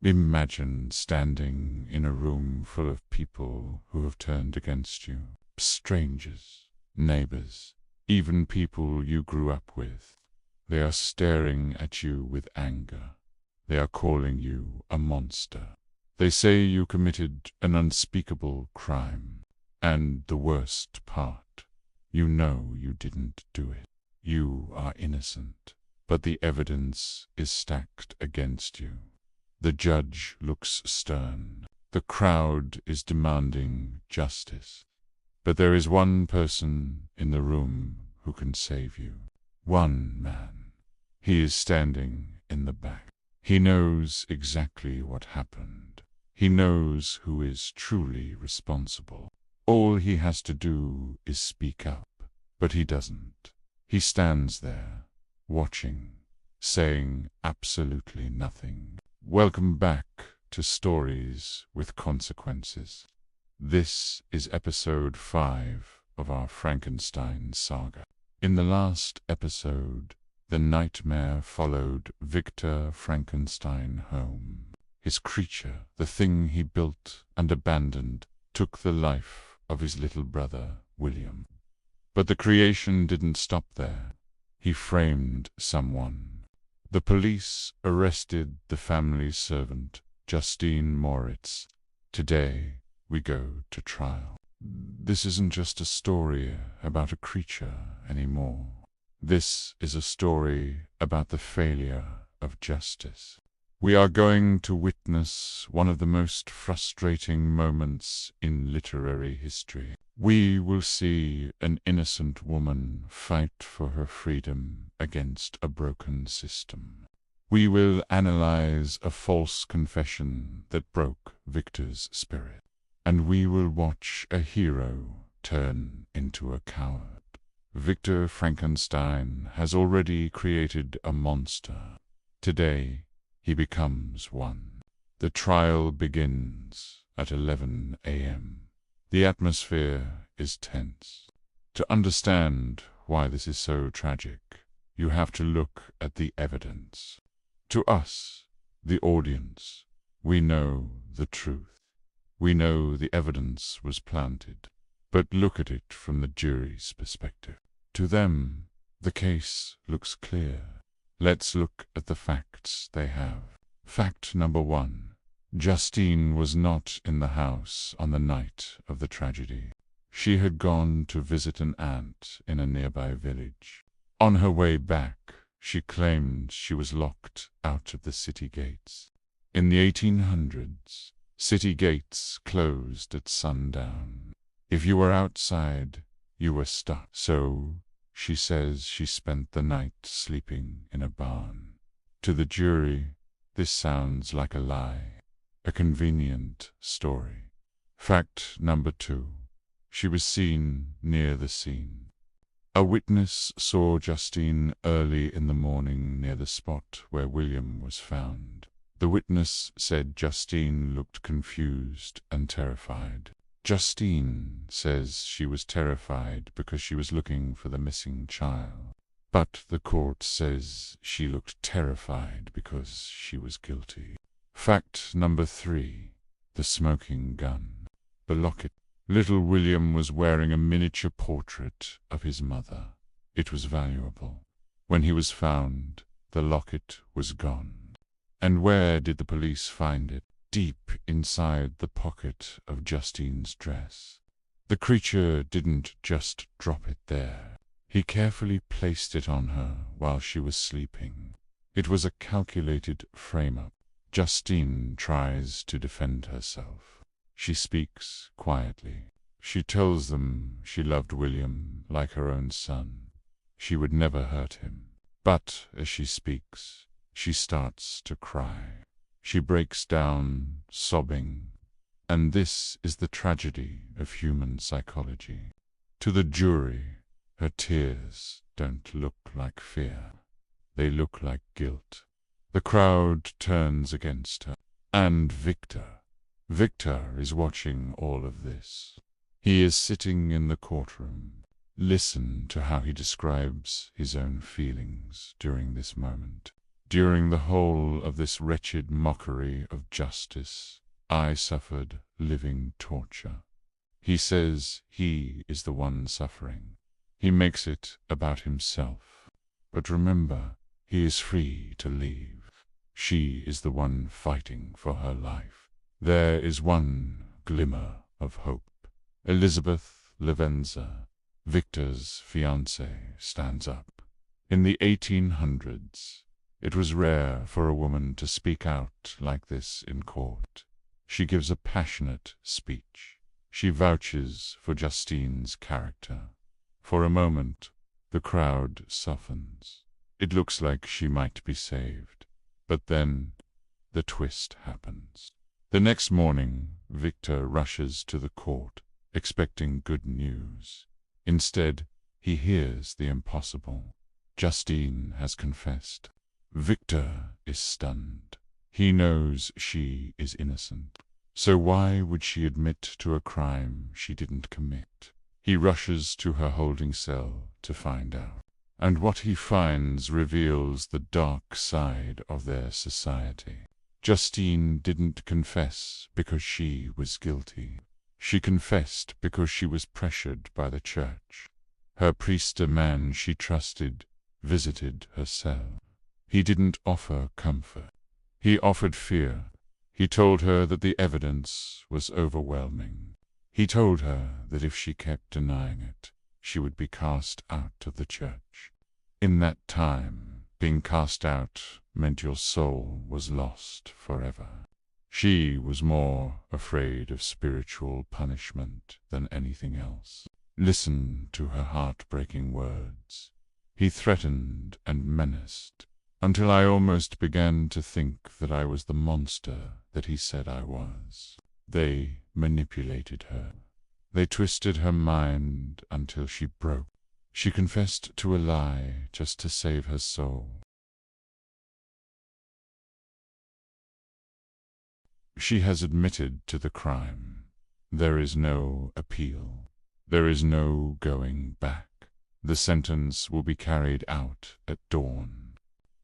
Imagine standing in a room full of people who have turned against you. Strangers, neighbors, even people you grew up with. They are staring at you with anger. They are calling you a monster. They say you committed an unspeakable crime. And the worst part, you know you didn't do it. You are innocent, but the evidence is stacked against you. The judge looks stern. The crowd is demanding justice. But there is one person in the room who can save you. One man. He is standing in the back. He knows exactly what happened. He knows who is truly responsible. All he has to do is speak up, but he doesn't. He stands there, watching, saying absolutely nothing. Welcome back to Stories with Consequences. This is episode 5 of our Frankenstein saga. In the last episode, the nightmare followed Victor Frankenstein home. His creature, the thing he built and abandoned, took the life of his little brother, William. But the creation didn't stop there. He framed someone. The police arrested the family's servant, Justine Moritz. Today, we go to trial. This isn't just a story about a creature anymore. This is a story about the failure of justice. We are going to witness one of the most frustrating moments in literary history. We will see an innocent woman fight for her freedom against a broken system. We will analyze a false confession that broke Victor's spirit. And we will watch a hero turn into a coward. Victor Frankenstein has already created a monster. Today, he becomes one. The trial begins at 11 a.m. The atmosphere is tense. To understand why this is so tragic, you have to look at the evidence. To us, the audience, we know the truth. We know the evidence was planted, but look at it from the jury's perspective. To them, the case looks clear. Let's look at the facts they have. Fact number 1. Justine was not in the house on the night of the tragedy. She had gone to visit an aunt in a nearby village. On her way back, she claimed she was locked out of the city gates. In the 1800s, city gates closed at sundown. If you were outside, you were stuck. So, she says she spent the night sleeping in a barn. To the jury, this sounds like a lie, a convenient story. Fact number 2. She was seen near the scene. A witness saw Justine early in the morning near the spot where William was found. The witness said Justine looked confused and terrified. Justine says she was terrified because she was looking for the missing child. But the court says she looked terrified because she was guilty. Fact number 3. The smoking gun. The locket. Little William was wearing a miniature portrait of his mother. It was valuable. When he was found, the locket was gone. And where did the police find it? Deep inside the pocket of Justine's dress. The creature didn't just drop it there. He carefully placed it on her while she was sleeping. It was a calculated frame-up. Justine tries to defend herself. She speaks quietly. She tells them she loved William like her own son. She would never hurt him. But as she speaks, she starts to cry. She breaks down, sobbing. And this is the tragedy of human psychology. To the jury, her tears don't look like fear. They look like guilt. The crowd turns against her. And Victor. Victor is watching all of this. He is sitting in the courtroom. Listen to how he describes his own feelings during this moment. During the whole of this wretched mockery of justice, I suffered living torture. He says he is the one suffering. He makes it about himself. But remember, he is free to leave. She is the one fighting for her life. There is one glimmer of hope. Elizabeth Lavenza, Victor's fiancée, stands up. In the 1800s, it was rare for a woman to speak out like this in court. She gives a passionate speech. She vouches for Justine's character. For a moment, the crowd softens. It looks like she might be saved. But then, the twist happens. The next morning, Victor rushes to the court, expecting good news. Instead, he hears the impossible. Justine has confessed. Victor is stunned. He knows she is innocent. So why would she admit to a crime she didn't commit? He rushes to her holding cell to find out. And what he finds reveals the dark side of their society. Justine didn't confess because she was guilty. She confessed because she was pressured by the church. Her priest, a man she trusted, visited her cell. He didn't offer comfort. He offered fear. He told her that the evidence was overwhelming. He told her that if she kept denying it, she would be cast out of the church. In that time, being cast out meant your soul was lost forever. She was more afraid of spiritual punishment than anything else. Listen to her heartbreaking words. He threatened and menaced, until I almost began to think that I was the monster that he said I was. They manipulated her. They twisted her mind until she broke. She confessed to a lie just to save her soul. She has admitted to the crime. There is no appeal. There is no going back. The sentence will be carried out at dawn.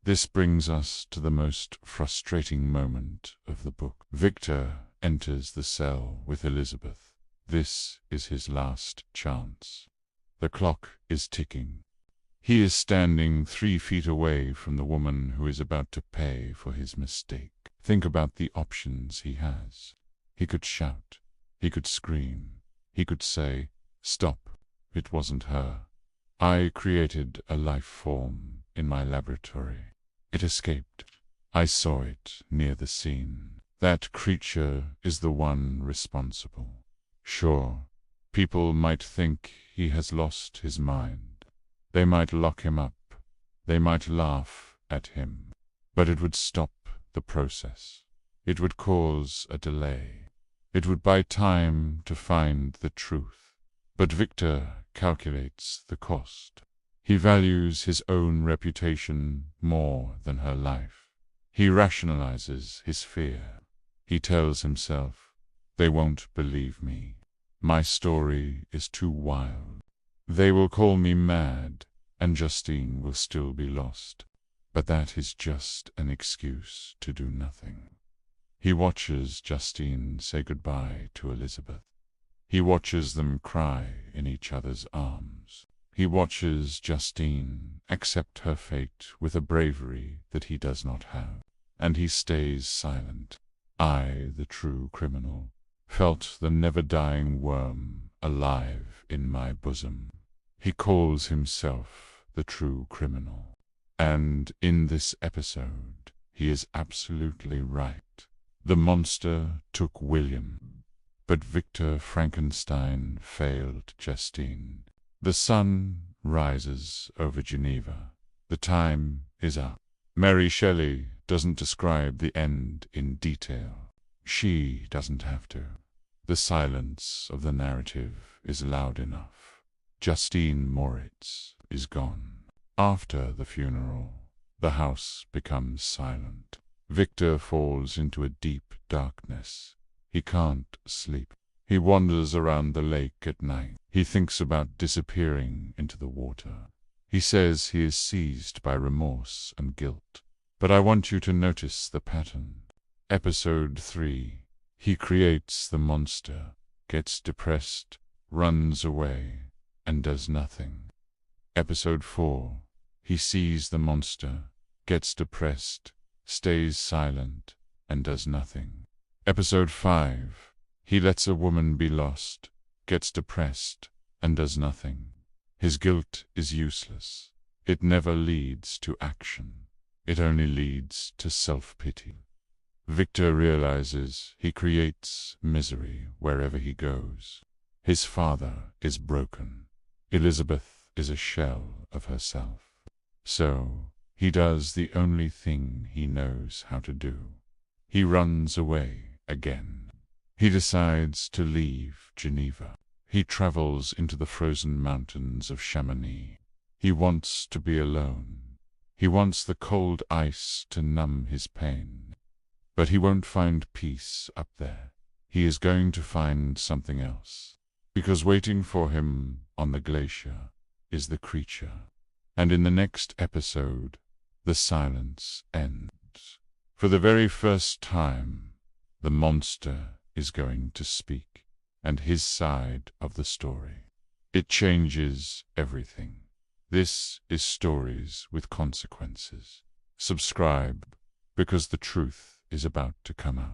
This brings us to the most frustrating moment of the book. Victor enters the cell with Elizabeth. This is his last chance. The clock is ticking. He is standing 3 feet away from the woman who is about to pay for his mistake. Think about the options he has. He could shout. He could scream. He could say, "Stop, it wasn't her. I created a life form in my laboratory. It escaped. I saw it near the scene. That creature is the one responsible." Sure, people might think he has lost his mind. They might lock him up. They might laugh at him. But it would stop the process. It would cause a delay. It would buy time to find the truth. But Victor calculates the cost. He values his own reputation more than her life. He rationalizes his fear. He tells himself, "They won't believe me. My story is too wild. They will call me mad, and Justine will still be lost." But that is just an excuse to do nothing. He watches Justine say goodbye to Elizabeth. He watches them cry in each other's arms. He watches Justine accept her fate with a bravery that he does not have. And he stays silent. I, the true criminal, felt the never-dying worm alive in my bosom. He calls himself the true criminal. And in this episode, he is absolutely right. The monster took William, but Victor Frankenstein failed Justine. The sun rises over Geneva. The time is up. Mary Shelley doesn't describe the end in detail. She doesn't have to. The silence of the narrative is loud enough. Justine Moritz is gone. After the funeral, the house becomes silent. Victor falls into a deep darkness. He can't sleep. He wanders around the lake at night. He thinks about disappearing into the water. He says he is seized by remorse and guilt. But I want you to notice the pattern. Episode 3. He creates the monster, gets depressed, runs away, and does nothing. Episode 4. He sees the monster, gets depressed, stays silent, and does nothing. Episode 5. He lets a woman be lost, gets depressed, and does nothing. His guilt is useless. It never leads to action. It only leads to self-pity. Victor realizes he creates misery wherever he goes. His father is broken. Elizabeth is a shell of herself. So, he does the only thing he knows how to do. He runs away again. He decides to leave Geneva. He travels into the frozen mountains of Chamonix. He wants to be alone. He wants the cold ice to numb his pain. But he won't find peace up there. He is going to find something else. Because waiting for him on the glacier is the creature. And in the next episode, the silence ends. For the very first time, the monster is going to speak, and his side of the story. It changes everything. This is Stories with Consequences. Subscribe, because the truth is about to come out.